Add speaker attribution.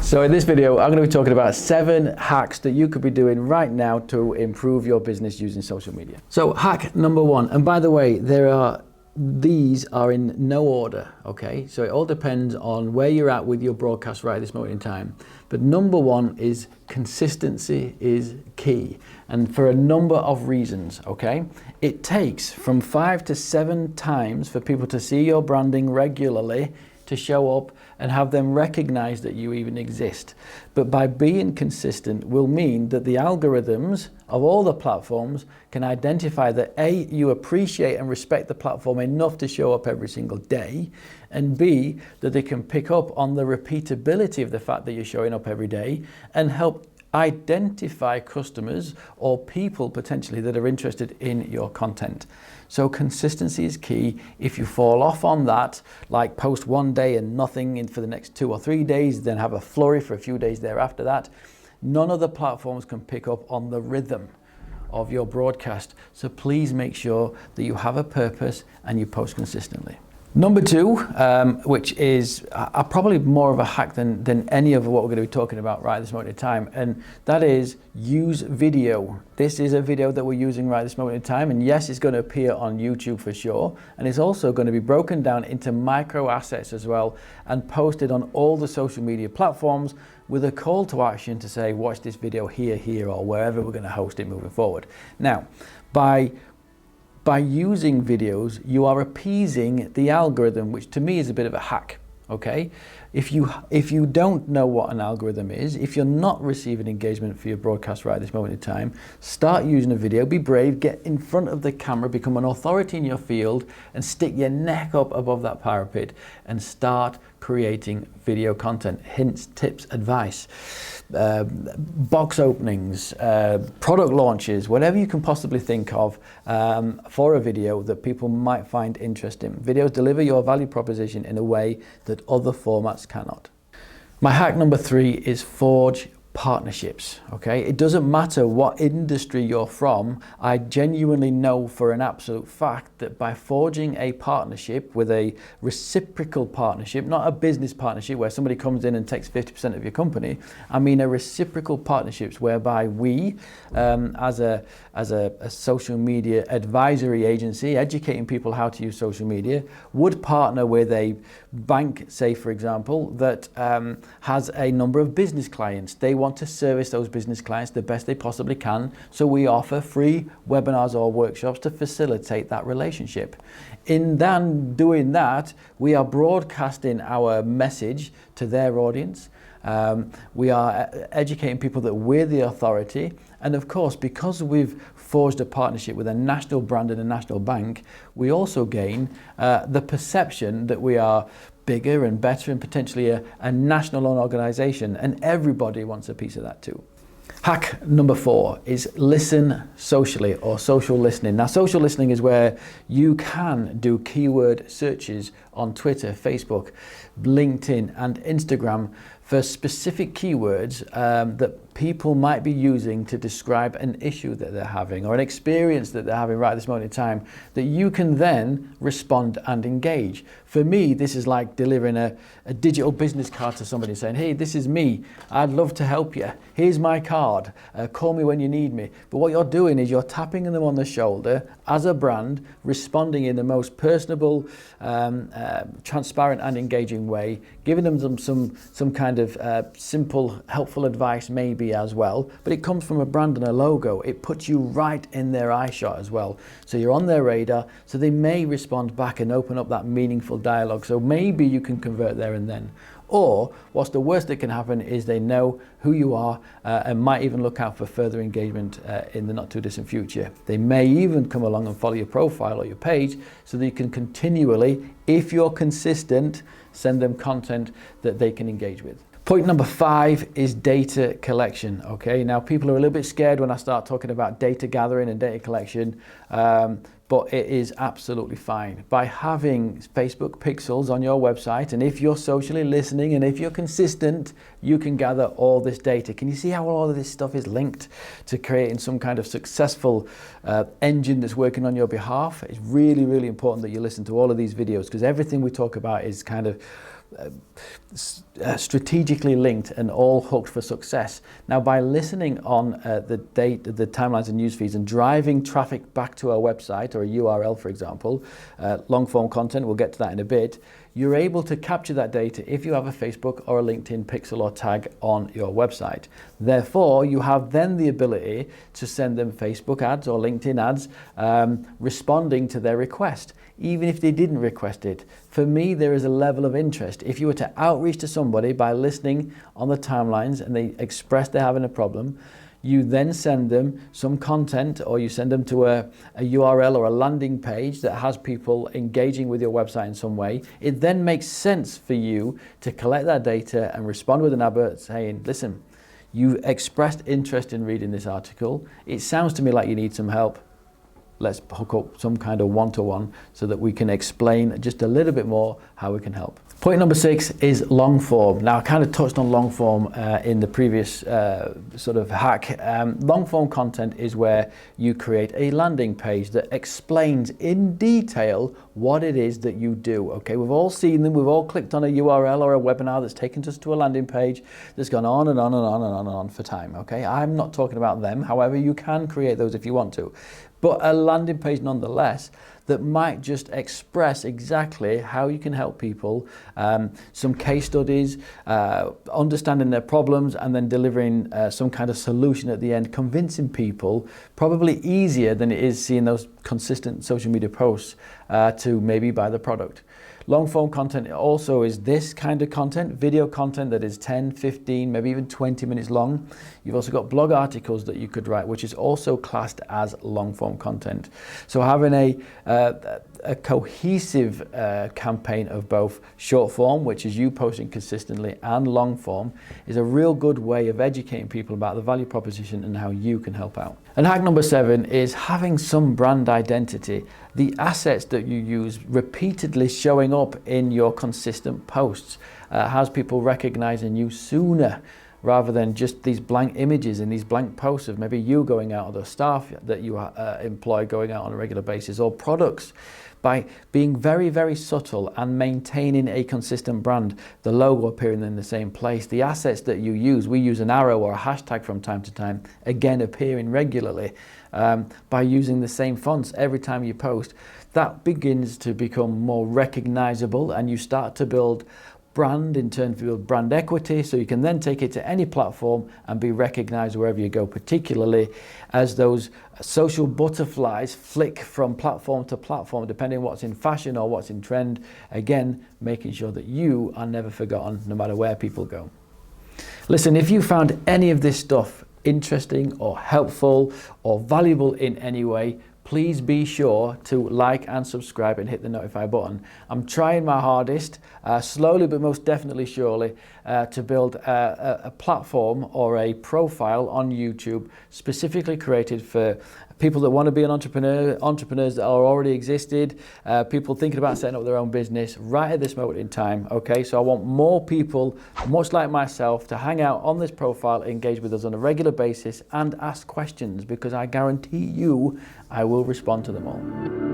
Speaker 1: So in this video, I'm going to be talking about 7 hacks that you could be doing right now to improve your business using social media. So hack number 1, and by the way, these are in no order, okay? So it all depends on where you're at with your broadcast right at this moment in time. But number 1 is consistency is key, and for a number of reasons, okay? It takes from 5 to 7 times for people to see your branding regularly to show up and have them recognize that you even exist. But by being consistent will mean that the algorithms of all the platforms can identify that A, you appreciate and respect the platform enough to show up every single day, and B, that they can pick up on the repeatability of the fact that you're showing up every day and help identify customers or people potentially that are interested in your content. So consistency is key. If you fall off on that, like post one day and nothing for the next 2 or 3 days, then have a flurry for a few days thereafter that, none of the platforms can pick up on the rhythm of your broadcast. So please make sure that you have a purpose and you post consistently. Number 2, which is probably more of a hack than any of what we're going to be talking about right at this moment in time, and that is use video. This is a video that we're using right at this moment in time, and yes, it's going to appear on YouTube for sure, and it's also going to be broken down into micro assets as well and posted on all the social media platforms with a call to action to say watch this video here or wherever we're going to host it moving forward. Now, by using videos, you are appeasing the algorithm, which to me is a bit of a hack, okay? If you don't know what an algorithm is, if you're not receiving engagement for your broadcast right at this moment in time, start using a video, be brave, get in front of the camera, become an authority in your field, and stick your neck up above that parapet and start creating video content, hints, tips, advice, box openings, product launches, whatever you can possibly think of for a video that people might find interesting. Videos deliver your value proposition in a way that other formats cannot. My hack number 3 is forge partnerships, okay? It doesn't matter what industry you're from. I genuinely know for an absolute fact that by forging a partnership with a reciprocal partnership, not a business partnership where somebody comes in and takes 50% of your company, I mean a reciprocal partnerships whereby we, as a social media advisory agency, educating people how to use social media, would partner with a bank, say for example, that has a number of business clients. They want to service those business clients the best they possibly can, so we offer free webinars or workshops to facilitate that relationship. In then doing that, we are broadcasting our message to their audience. We are educating people that we're the authority, and of course, because we've forged a partnership with a national brand and a national bank, we also gain the perception that we are bigger and better and potentially a national-owned organization, and everybody wants a piece of that too. Hack number 4 is listen socially, or social listening. Now, social listening is where you can do keyword searches on Twitter, Facebook, LinkedIn, and Instagram for specific keywords that people might be using to describe an issue that they're having or an experience that they're having right at this moment in time, that you can then respond and engage. For me, this is like delivering a digital business card to somebody saying, hey, this is me, I'd love to help you, here's my card, call me when you need me. But what you're doing is you're tapping them on the shoulder as a brand, responding in the most personable, transparent and engaging way, giving them some kind of simple, helpful advice maybe as well, but it comes from a brand and a logo. It puts you right in their eye shot as well. So you're on their radar, so they may respond back and open up that meaningful dialogue. So maybe you can convert there and then. Or what's the worst that can happen is they know who you are and might even look out for further engagement in the not too distant future. They may even come along and follow your profile or your page so that you can continually, if you're consistent, send them content that they can engage with. Point number 5 is data collection, okay? Now, people are a little bit scared when I start talking about data gathering and data collection, but it is absolutely fine. By having Facebook pixels on your website, and if you're socially listening and if you're consistent, you can gather all this data. Can you see how all of this stuff is linked to creating some kind of successful engine that's working on your behalf? It's really, really important that you listen to all of these videos, because everything we talk about is kind of strategically linked and all hooked for success. Now, by listening on the timelines and news feeds and driving traffic back to our website or a URL, for example, long form content, we'll get to that in a bit, you're able to capture that data if you have a Facebook or a LinkedIn pixel or tag on your website. Therefore, you have then the ability to send them Facebook ads or LinkedIn ads responding to their request, even if they didn't request it. For me, there is a level of interest. If you were to outreach to somebody by listening on the timelines and they express they're having a problem, you then send them some content, or you send them to a URL or a landing page that has people engaging with your website in some way. It then makes sense for you to collect that data and respond with an advert saying, listen, you expressed interest in reading this article. It sounds to me like you need some help. Let's hook up some kind of one-to-one so that we can explain just a little bit more how we can help. Point number 6 is long form. Now, I kind of touched on long form in the previous sort of hack. Long form content is where you create a landing page that explains in detail what it is that you do. Okay, we've all seen them. We've all clicked on a URL or a webinar that's taken us to a landing page that's gone on and on and on and on and on for time. Okay, I'm not talking about them. However, you can create those if you want to. But a landing page nonetheless that might just express exactly how you can help people, some case studies, understanding their problems, and then delivering some kind of solution at the end, convincing people, probably easier than it is seeing those consistent social media posts to maybe buy the product. Long form content also is this kind of content, video content that is 10, 15, maybe even 20 minutes long. You've also got blog articles that you could write, which is also classed as long form content. So having a cohesive campaign of both short form, which is you posting consistently, and long form is a real good way of educating people about the value proposition and how you can help out. And hack number 7 is having some brand identity. The assets that you use repeatedly showing up in your consistent posts has people recognizing you sooner rather than just these blank images and these blank posts of maybe you going out, or the staff that you employ going out on a regular basis, or products. By being very, very subtle and maintaining a consistent brand, the logo appearing in the same place, the assets that you use, we use an arrow or a hashtag from time to time, again appearing regularly, by using the same fonts every time you post, that begins to become more recognizable, and you start to build brand in terms of brand equity, so you can then take it to any platform and be recognized wherever you go, particularly as those social butterflies flick from platform to platform depending on what's in fashion or what's in trend. Again, making sure that you are never forgotten no matter where people go. Listen, if you found any of this stuff interesting or helpful or valuable in any way, please be sure to like and subscribe and hit the notify button. I'm trying my hardest, slowly but most definitely surely, to build a platform or a profile on YouTube specifically created for people that want to be an entrepreneur, entrepreneurs that are already existed, people thinking about setting up their own business right at this moment in time. Okay, so I want more people, much like myself, to hang out on this profile, engage with us on a regular basis, and ask questions, because I guarantee you I will respond to them all.